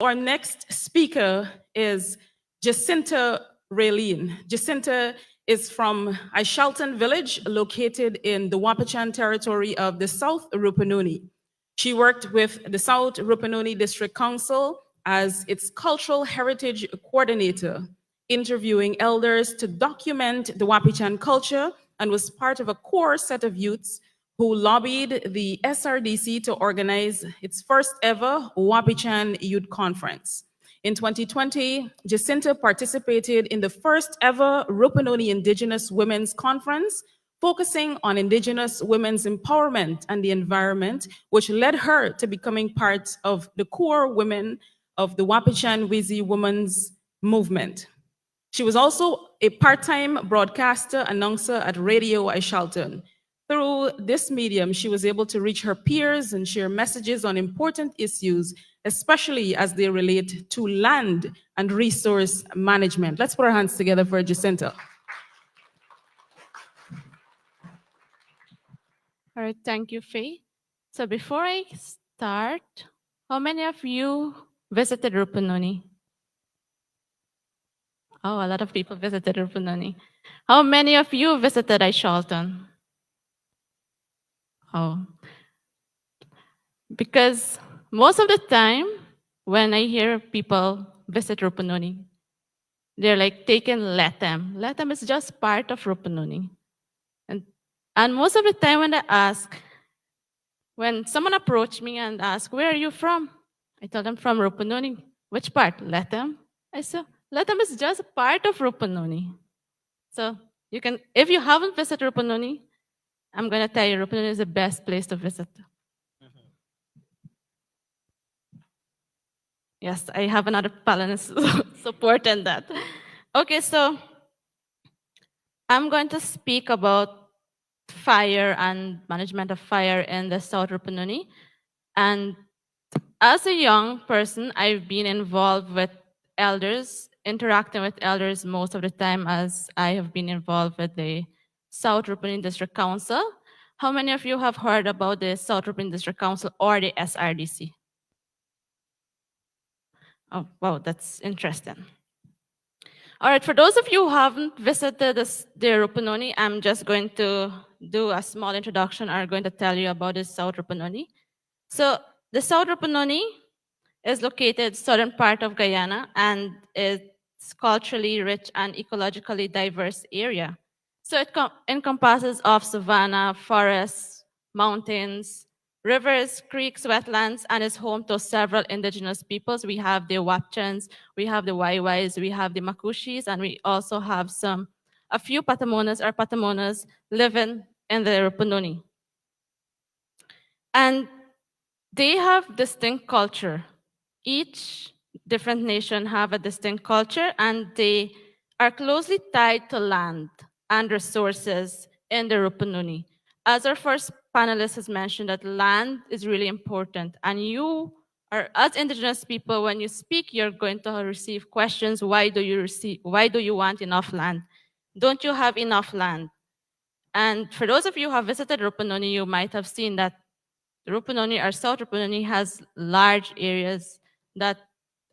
Our next speaker is Jacintha Realine. Jacintha is from Aishalton Village, located in the Wapichan territory of the South Rupununi. She worked with the South Rupununi District Council as its cultural heritage coordinator, interviewing elders to document the Wapichan culture, and was part of a core set of youths who lobbied the SRDC to organize its first ever Wapichan Youth Conference. In 2020, Jacintha participated in the first ever Rupununi Indigenous Women's Conference, focusing on Indigenous women's empowerment and the environment, which led her to becoming part of the core women of the Wapichan Wizi Women's Movement. She was also a part-time broadcaster announcer at Radio Aishalton. Through this medium, she was able to reach her peers and share messages on important issues, especially as they relate to land and resource management. Let's put our hands together for Jacintha. All right, thank you, Faye. So before I start, how many of you visited Rupununi? Oh, a lot of people visited Rupununi. How many of you visited Aishalton? Oh, because most of the time when I hear people visit Rupununi, they're like taking Letem. Letem is just part of Rupununi. And most of the time when someone approached me and asked, where are you from? I tell them from Rupununi. Which part? Letem? I said, Letem is just part of Rupununi. So you can, if you haven't visited Rupununi, I'm going to tell you, Rupununi is the best place to visit. Yes, I have another Palanese support in that. Okay, so I'm going to speak about fire and management of fire in the South Rupununi. And as a young person, I've been involved with elders, interacting with elders most of the time, as I have been involved with the South Rupununi District Council. How many of you have heard about the South Rupununi District Council or the SRDC? Oh, wow, that's interesting. All right, for those of you who haven't visited the Rupununi, I'm just going to do a small introduction. I'm going to tell you about the South Rupununi. So the South Rupununi is located southern part of Guyana, and it's culturally rich and ecologically diverse area. So it encompasses of savanna, forests, mountains, rivers, creeks, wetlands, and is home to several indigenous peoples. We have the Wapchans, we have the Waiwais, we have the Makushis, and we also have a few Patamonas or Patamonas living in the Rupununi. And they have distinct culture. Each different nation have a distinct culture, and they are closely tied to land and resources in the Rupununi. As our first panelist has mentioned, that land is really important, and you are, as indigenous people, when you speak, you're going to receive questions. Why do you want enough land? Don't you have enough land? And for those of you who have visited Rupununi, you might have seen that Rupununi or South Rupununi has large areas that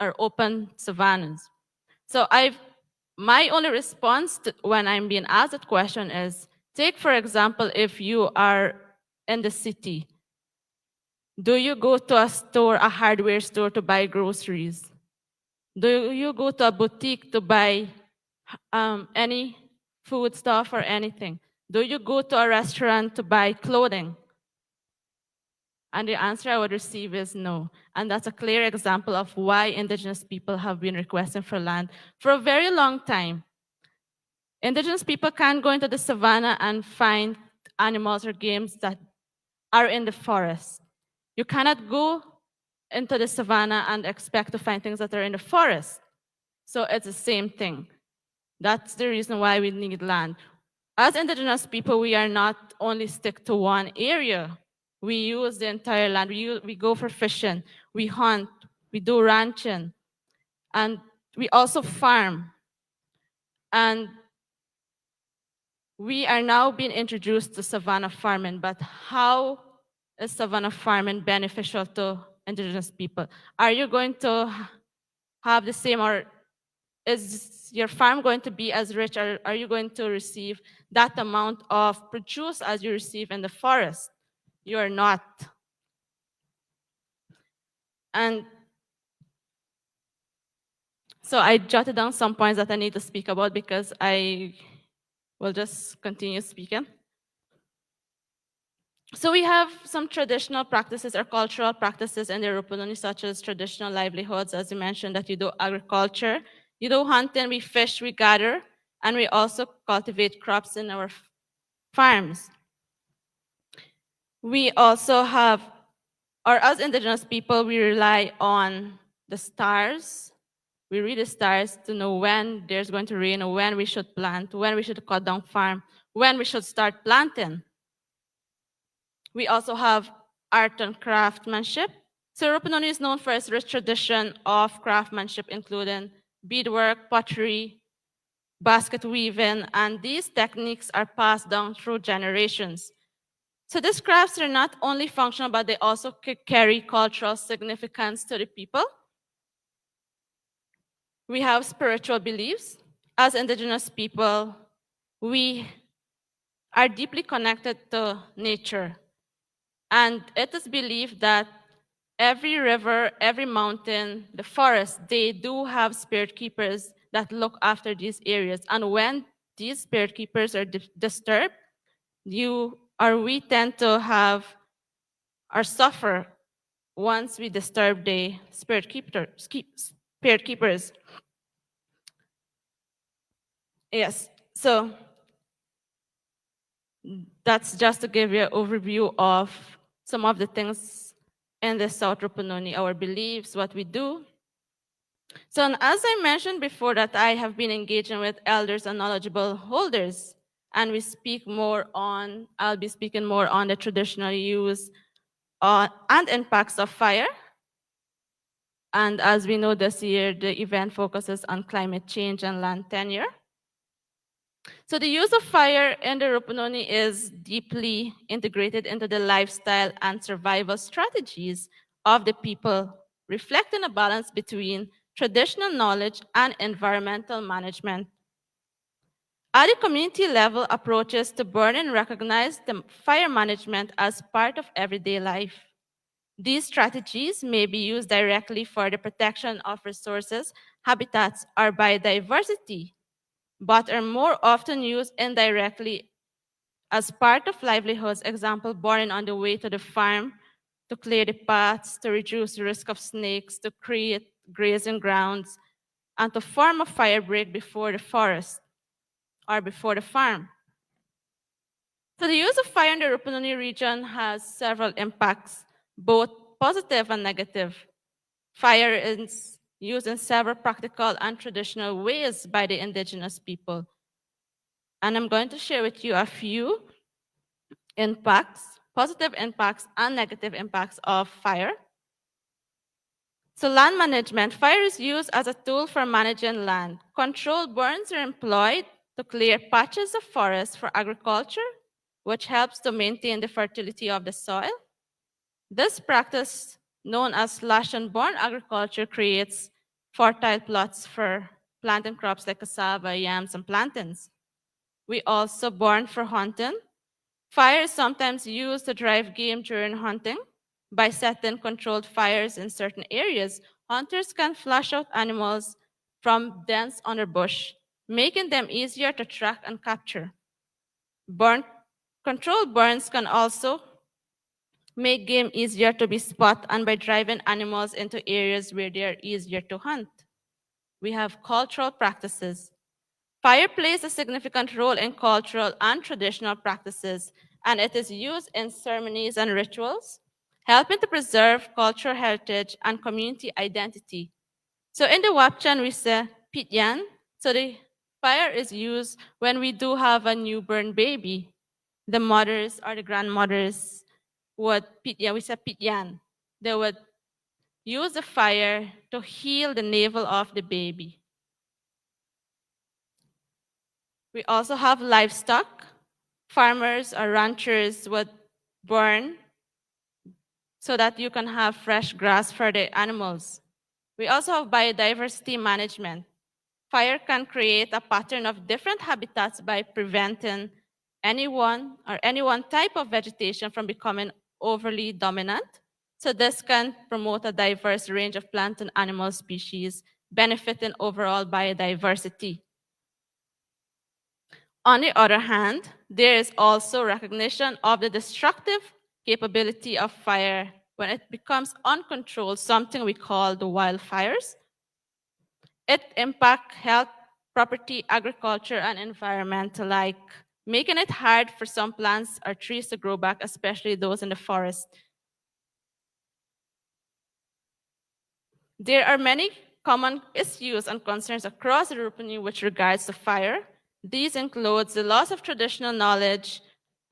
are open savannas. So my only response when I'm being asked that question is, take for example, if you are in the city, do you go to a hardware store to buy groceries? Do you go to a boutique to buy any food stuff or anything? Do you go to a restaurant to buy clothing? And the answer I would receive is no. And that's a clear example of why indigenous people have been requesting for land for a very long time. Indigenous people can't go into the savanna and find animals or games that are in the forest. You cannot go into the savanna and expect to find things that are in the forest. So it's the same thing. That's the reason why we need land. As indigenous people, we are not only stick to one area. We use the entire land. We go for fishing, we hunt, we do ranching, and we also farm. And we are now being introduced to savanna farming, but how is savanna farming beneficial to indigenous people? Are you going to have the same, or is your farm going to be as rich, or are you going to receive that amount of produce as you receive in the forest? You're not. And so I jotted down some points that I need to speak about because I will just continue speaking. So we have some traditional practices or cultural practices in the Rupununi, such as traditional livelihoods, as you mentioned, that you do agriculture, you do hunting, we fish, we gather, and we also cultivate crops in our farms. We also have, or as indigenous people, we rely on the stars. We read the stars to know when there's going to rain, or when we should plant, when we should cut down farm, when we should start planting. We also have art and craftsmanship. So Rupununi is known for its rich tradition of craftsmanship, including beadwork, pottery, basket weaving, and these techniques are passed down through generations. So these crafts are not only functional, but they also carry cultural significance to the people. We have spiritual beliefs. As indigenous people, we are deeply connected to nature. And it is believed that every river, every mountain, the forest, they do have spirit keepers that look after these areas. And when these spirit keepers are disturbed, we tend to have or suffer once we disturb the spirit keepers. Yes, so that's just to give you an overview of some of the things in the South Rupununi, our beliefs, what we do. So as I mentioned before, that I have been engaging with elders and knowledgeable holders, and I'll be speaking more on the traditional use and impacts of fire. And as we know, this year, the event focuses on climate change and land tenure. So the use of fire in the Rupununi is deeply integrated into the lifestyle and survival strategies of the people, reflecting a balance between traditional knowledge and environmental management. At the community level, approaches to burning recognize the fire management as part of everyday life. These strategies may be used directly for the protection of resources, habitats, or biodiversity, but are more often used indirectly as part of livelihoods, example, burning on the way to the farm, to clear the paths, to reduce the risk of snakes, to create grazing grounds, and to form a fire break before the forest or before the farm. So the use of fire in the Rupununi region has several impacts, both positive and negative. Fire is used in several practical and traditional ways by the indigenous people. And I'm going to share with you a few impacts, positive impacts and negative impacts of fire. So land management, fire is used as a tool for managing land. Controlled burns are employed to clear patches of forest for agriculture, which helps to maintain the fertility of the soil. This practice, known as slash and burn agriculture, creates fertile plots for planting crops like cassava, yams, and plantains. We also burn for hunting. Fire is sometimes used to drive game during hunting. By setting controlled fires in certain areas, hunters can flush out animals from dense underbush, making them easier to track and capture. Controlled burns can also make game easier to be spotted, and by driving animals into areas where they are easier to hunt. We have cultural practices. Fire plays a significant role in cultural and traditional practices, and it is used in ceremonies and rituals, helping to preserve cultural heritage and community identity. So in the Wapichan, we say pityan. So the fire is used when we do have a newborn baby. The mothers or the grandmothers would pityan, we say pityan. They would use the fire to heal the navel of the baby. We also have livestock. Farmers or ranchers would burn so that you can have fresh grass for the animals. We also have biodiversity management. Fire can create a pattern of different habitats by preventing any one type of vegetation from becoming overly dominant. So this can promote a diverse range of plant and animal species, benefiting overall biodiversity. On the other hand, there is also recognition of the destructive capability of fire when it becomes uncontrolled, something we call the wildfires. It impacts health, property, agriculture, and environment alike, making it hard for some plants or trees to grow back, especially those in the forest. There are many common issues and concerns across the Rupununi with regards to fire. These include the loss of traditional knowledge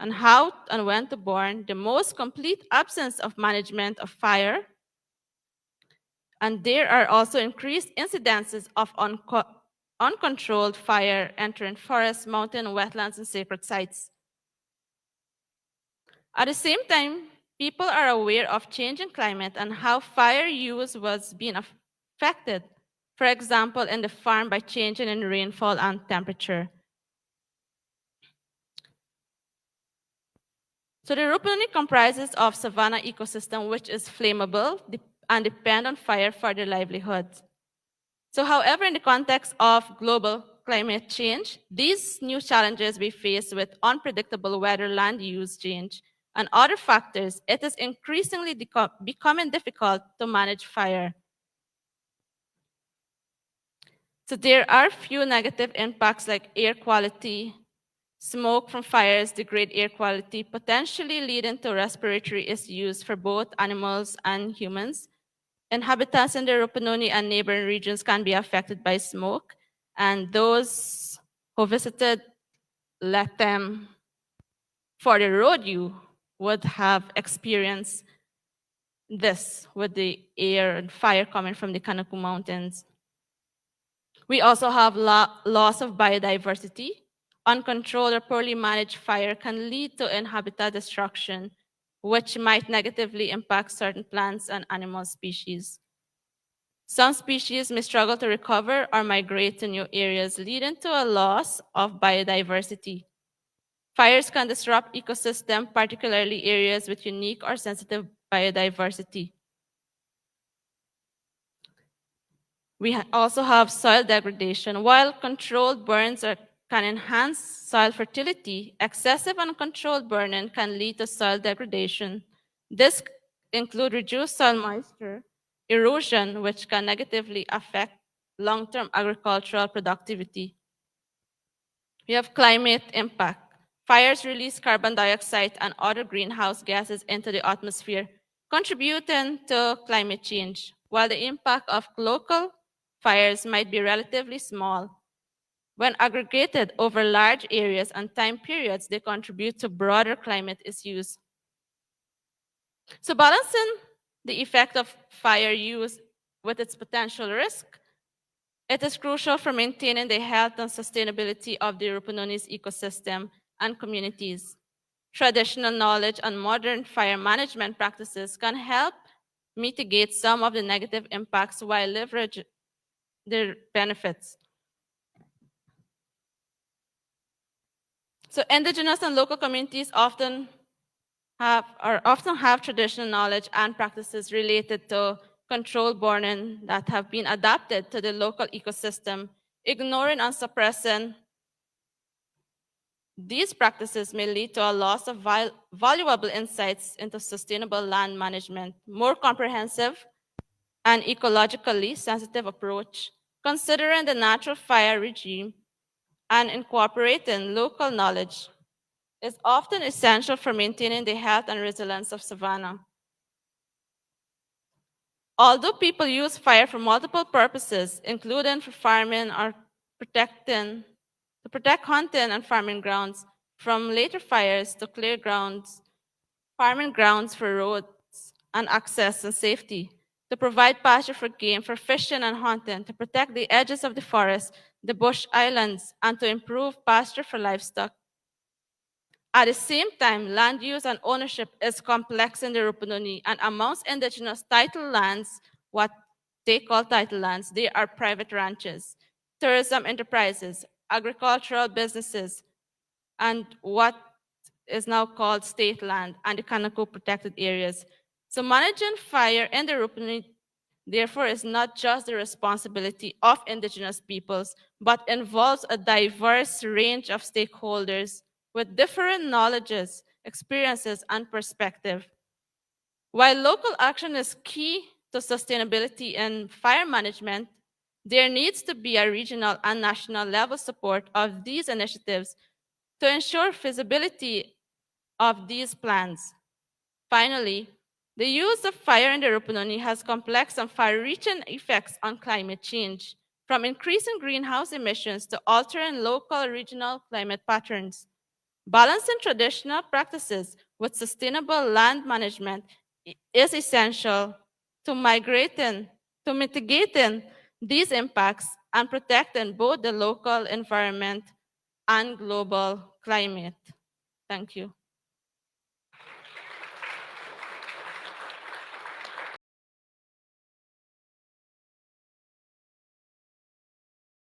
on how and when to burn, the most complete absence of management of fire, and there are also increased incidences of uncontrolled fire entering forests, mountain, wetlands, and sacred sites. At the same time, people are aware of changing climate and how fire use was being affected, for example, in the farm by changing in rainfall and temperature. So the Rupununi comprises of savanna ecosystem, which is flammable and depend on fire for their livelihood. So however, in the context of global climate change, these new challenges we face with unpredictable weather, land use change, and other factors, it is increasingly becoming difficult to manage fire. So there are few negative impacts like air quality. Smoke from fires degrade air quality, potentially leading to respiratory issues for both animals and humans. Inhabitants in the Rupununi and neighboring regions can be affected by smoke, and those who visited Latem for the rodeo would have experienced this with the air and fire coming from the Kanaku Mountains. We also have loss of biodiversity. Uncontrolled or poorly managed fire can lead to habitat destruction, which might negatively impact certain plants and animal species. Some species may struggle to recover or migrate to new areas, leading to a loss of biodiversity. Fires can disrupt ecosystems, particularly areas with unique or sensitive biodiversity. We also have soil degradation. While controlled burns can enhance soil fertility, excessive and uncontrolled burning can lead to soil degradation. This includes reduced soil moisture, erosion, which can negatively affect long-term agricultural productivity. We have climate impact. Fires release carbon dioxide and other greenhouse gases into the atmosphere, contributing to climate change. While the impact of local fires might be relatively small, when aggregated over large areas and time periods, they contribute to broader climate issues. So balancing the effect of fire use with its potential risk, it is crucial for maintaining the health and sustainability of the Rupununi's ecosystem and communities. Traditional knowledge and modern fire management practices can help mitigate some of the negative impacts while leverage their benefits. So indigenous and local communities often have traditional knowledge and practices related to controlled burning that have been adapted to the local ecosystem. Ignoring and suppressing these practices may lead to a loss of valuable insights into sustainable land management. More comprehensive and ecologically sensitive approach, considering the natural fire regime and incorporating local knowledge, is often essential for maintaining the health and resilience of savanna. Although people use fire for multiple purposes, including for farming or to protect hunting and farming grounds, from later fires to clear grounds, farming grounds for roads and access and safety, to provide pasture for game, for fishing and hunting, to protect the edges of the forest, the bush islands, and to improve pasture for livestock. At the same time, land use and ownership is complex in the Rupununi, and amongst indigenous title lands, what they call title lands, they are private ranches, tourism enterprises, agricultural businesses, and what is now called state land and the Kanako protected areas. So managing fire in the Rupununi, therefore, is not just the responsibility of indigenous peoples, but involves a diverse range of stakeholders with different knowledges, experiences, and perspective. While local action is key to sustainability in fire management, there needs to be a regional and national level support of these initiatives to ensure feasibility of these plans. Finally, the use of fire in the Rupununi has complex and far-reaching effects on climate change, from increasing greenhouse emissions to altering local regional climate patterns. Balancing traditional practices with sustainable land management is essential to mitigating these impacts and protecting both the local environment and global climate. Thank you.